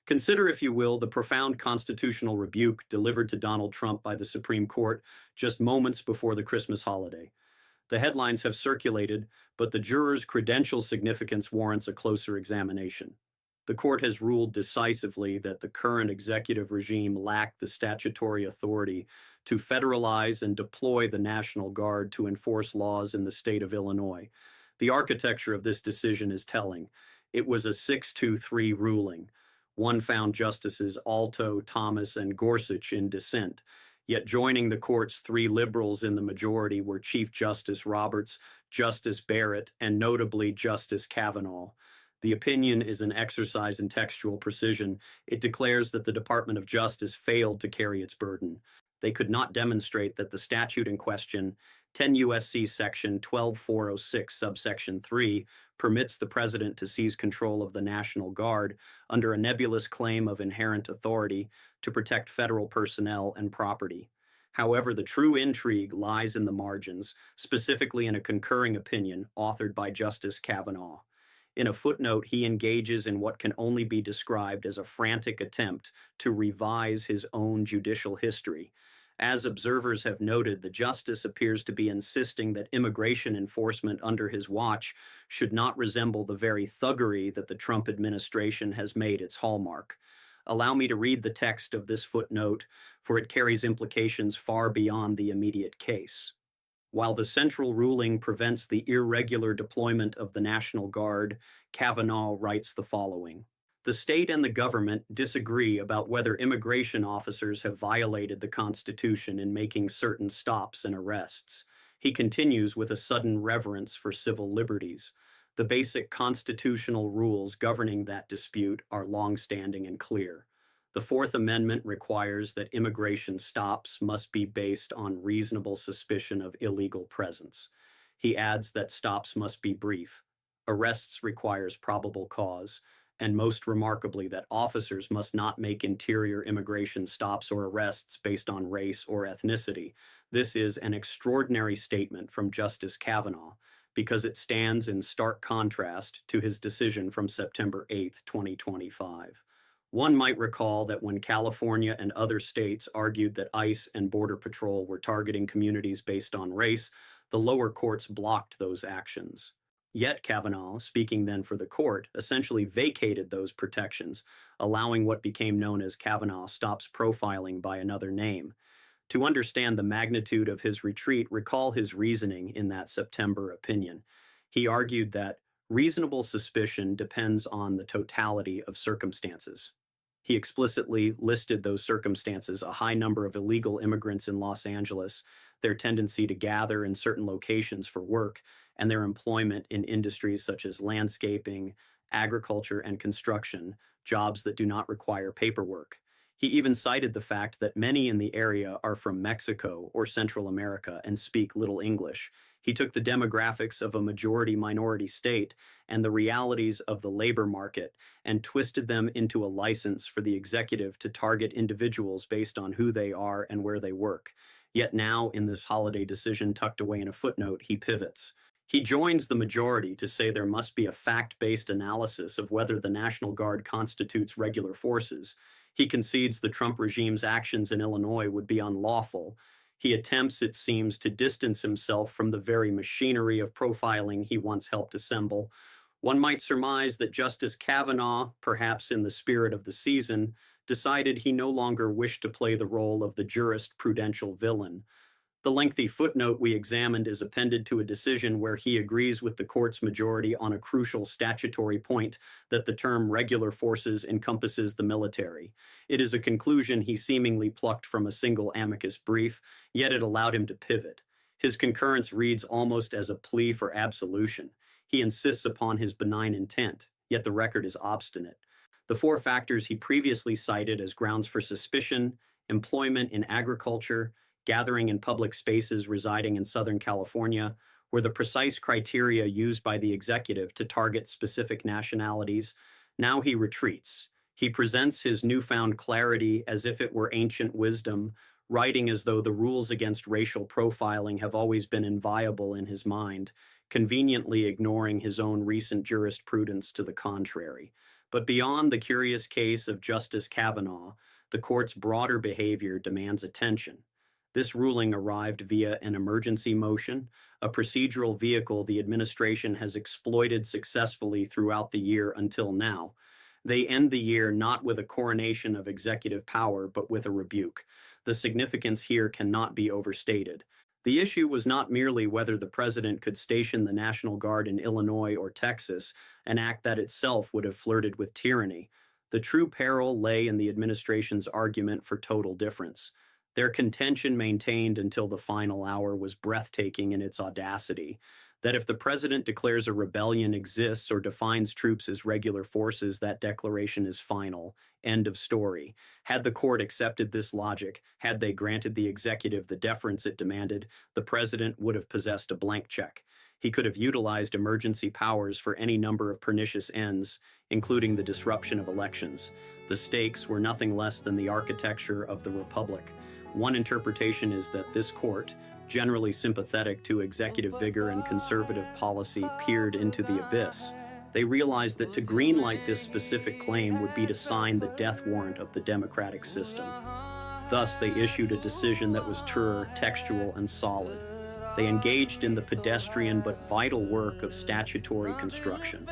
Consider, if you will, the profound constitutional rebuke delivered to Donald Trump by the Supreme Court just moments before the Christmas holiday. The headlines have circulated, but the jurors' credential significance warrants a closer examination. The court has ruled decisively that the current executive regime lacked the statutory authority to federalize and deploy the National Guard to enforce laws in the state of Illinois. The architecture of this decision is telling. It was a 6-2-3 ruling. One found Justices Alito, Thomas, and Gorsuch in dissent. Yet joining the court's three liberals in the majority were Chief Justice Roberts, Justice Barrett, and notably Justice Kavanaugh. The opinion is an exercise in textual precision. It declares that the Department of Justice failed to carry its burden. They could not demonstrate that the statute in question, 10 U.S.C. Section 12406, subsection 3, permits the president to seize control of the National Guard under a nebulous claim of inherent authority to protect federal personnel and property. However, the true intrigue lies in the margins, specifically in a concurring opinion authored by Justice Kavanaugh. In a footnote, he engages in what can only be described as a frantic attempt to revise his own judicial history. As observers have noted, the justice appears to be insisting that immigration enforcement under his watch should not resemble the very thuggery that the Trump administration has made its hallmark. Allow me to read the text of this footnote, for it carries implications far beyond the immediate case. While the central ruling prevents the irregular deployment of the National Guard, Kavanaugh writes the following. The state and the government disagree about whether immigration officers have violated the Constitution in making certain stops and arrests. He continues with a sudden reverence for civil liberties. The basic constitutional rules governing that dispute are long-standing and clear. The Fourth Amendment requires that immigration stops must be based on reasonable suspicion of illegal presence. He adds that stops must be brief. Arrests requires probable cause, and most remarkably that officers must not make interior immigration stops or arrests based on race or ethnicity. This is an extraordinary statement from Justice Kavanaugh because it stands in stark contrast to his decision from September 8, 2025. One might recall that when California and other states argued that ICE and Border Patrol were targeting communities based on race, the lower courts blocked those actions. Yet Kavanaugh, speaking then for the court, essentially vacated those protections, allowing what became known as Kavanaugh stops profiling by another name. To understand the magnitude of his retreat, recall his reasoning in that September opinion. He argued that reasonable suspicion depends on the totality of circumstances. He explicitly listed those circumstances: a high number of illegal immigrants in Los Angeles, their tendency to gather in certain locations for work, and their employment in industries such as landscaping, agriculture, and construction, jobs that do not require paperwork. He even cited the fact that many in the area are from Mexico or Central America and speak little English. He took the demographics of a majority-minority state and the realities of the labor market and twisted them into a license for the executive to target individuals based on who they are and where they work. Yet now, in this holiday decision tucked away in a footnote, he pivots. He joins the majority to say there must be a fact-based analysis of whether the National Guard constitutes regular forces. He concedes the Trump regime's actions in Illinois would be unlawful. He attempts, it seems, to distance himself from the very machinery of profiling he once helped assemble. One might surmise that Justice Kavanaugh, perhaps in the spirit of the season, decided he no longer wished to play the role of the jurisprudential villain. The lengthy footnote we examined is appended to a decision where he agrees with the court's majority on a crucial statutory point that the term regular forces encompasses the military. It is a conclusion he seemingly plucked from a single amicus brief, yet it allowed him to pivot. His concurrence reads almost as a plea for absolution. He insists upon his benign intent, yet the record is obstinate. The four factors he previously cited as grounds for suspicion: employment in agriculture, gathering in public spaces residing in Southern California, were the precise criteria used by the executive to target specific nationalities. Now he retreats. He presents his newfound clarity as if it were ancient wisdom, writing as though the rules against racial profiling have always been inviolable in his mind, conveniently ignoring his own recent jurisprudence to the contrary. But beyond the curious case of Justice Kavanaugh, the court's broader behavior demands attention. This ruling arrived via an emergency motion, a procedural vehicle the administration has exploited successfully throughout the year until now. They end the year not with a coronation of executive power, but with a rebuke. The significance here cannot be overstated. The issue was not merely whether the president could station the National Guard in Illinois or Texas, an act that itself would have flirted with tyranny. The true peril lay in the administration's argument for total difference. Their contention maintained until the final hour was breathtaking in its audacity, that if the president declares a rebellion exists or defines troops as regular forces, that declaration is final. End of story. Had the court accepted this logic, had they granted the executive the deference it demanded, the president would have possessed a blank check. He could have utilized emergency powers for any number of pernicious ends, including the disruption of elections. The stakes were nothing less than the architecture of the republic. One interpretation is that this court, generally sympathetic to executive vigor and conservative policy, peered into the abyss. They realized that to greenlight this specific claim would be to sign the death warrant of the democratic system. Thus, they issued a decision that was textual, and solid. They engaged in the pedestrian but vital work of statutory construction.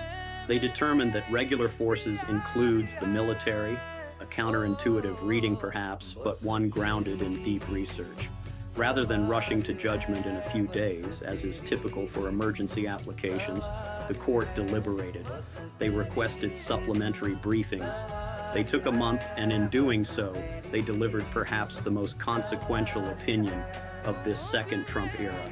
They determined that regular forces includes the military, a counterintuitive reading perhaps, but one grounded in deep research. Rather than rushing to judgment in a few days, as is typical for emergency applications, the court deliberated. They requested supplementary briefings. They took a month, and in doing so, they delivered perhaps the most consequential opinion of this second Trump era.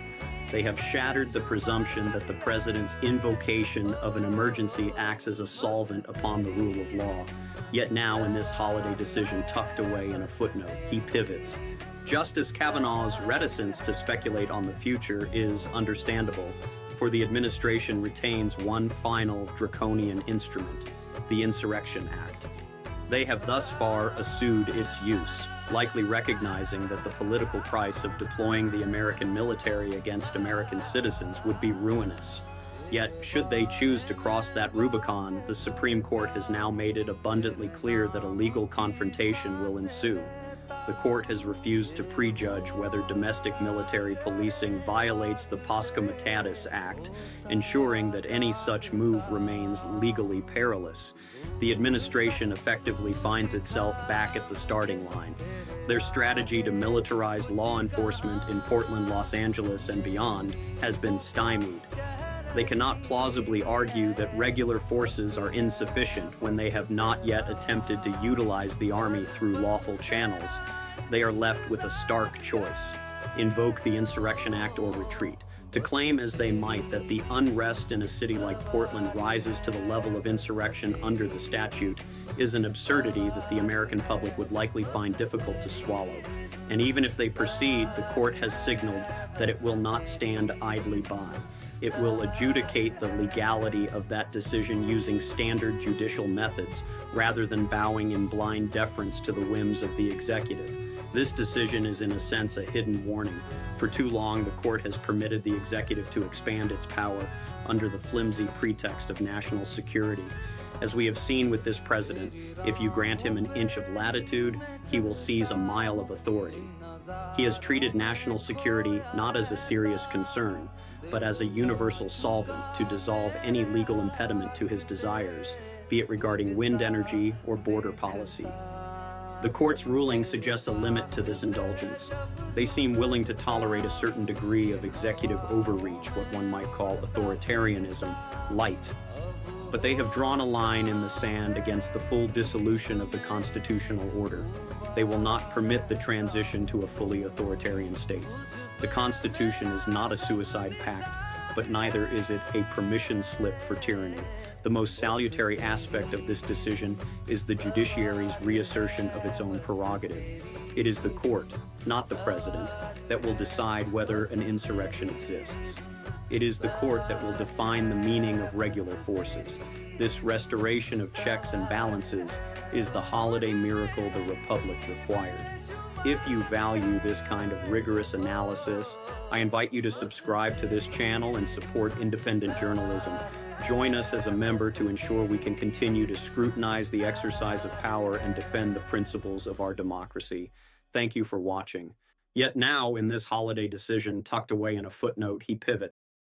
They have shattered the presumption that the president's invocation of an emergency acts as a solvent upon the rule of law. Yet now, in this holiday decision tucked away in a footnote, he pivots. Justice Kavanaugh's reticence to speculate on the future is understandable, for the administration retains one final draconian instrument, the Insurrection Act. They have thus far eschewed its use, likely recognizing that the political price of deploying the American military against American citizens would be ruinous. Yet, should they choose to cross that Rubicon, the Supreme Court has now made it abundantly clear that a legal confrontation will ensue. The court has refused to prejudge whether domestic military policing violates the Pars Comitatus Act, ensuring that any such move remains legally perilous. The administration effectively finds itself back at the starting line. Their strategy to militarize law enforcement in Portland, Los Angeles, and beyond has been stymied. They cannot plausibly argue that regular forces are insufficient when they have not yet attempted to utilize the army through lawful channels. They are left with a stark choice: invoke the Insurrection Act or retreat. To claim as they might that the unrest in a city like Portland rises to the level of insurrection under the statute is an absurdity that the American public would likely find difficult to swallow. And even if they proceed, the court has signaled that it will not stand idly by. It will adjudicate the legality of that decision using standard judicial methods, rather than bowing in blind deference to the whims of the executive. This decision is in a sense a hidden warning. For too long, the court has permitted the executive to expand its power under the flimsy pretext of national security. As we have seen with this president, if you grant him an inch of latitude, he will seize a mile of authority. He has treated national security not as a serious concern, but as a universal solvent to dissolve any legal impediment to his desires, be it regarding wind energy or border policy. The court's ruling suggests a limit to this indulgence. They seem willing to tolerate a certain degree of executive overreach, what one might call authoritarianism, light. But they have drawn a line in the sand against the full dissolution of the constitutional order. They will not permit the transition to a fully authoritarian state. The Constitution is not a suicide pact, but neither is it a permission slip for tyranny. The most salutary aspect of this decision is the judiciary's reassertion of its own prerogative. It is the court, not the president, that will decide whether an insurrection exists. It is the court that will define the meaning of regular forces. This restoration of checks and balances is the holiday miracle the Republic required. If you value this kind of rigorous analysis, I invite you to subscribe to this channel and support independent journalism. Join us as a member to ensure we can continue to scrutinize the exercise of power and defend the principles of our democracy. Thank you for watching. Yet now, in this holiday decision tucked away in a footnote, he pivots.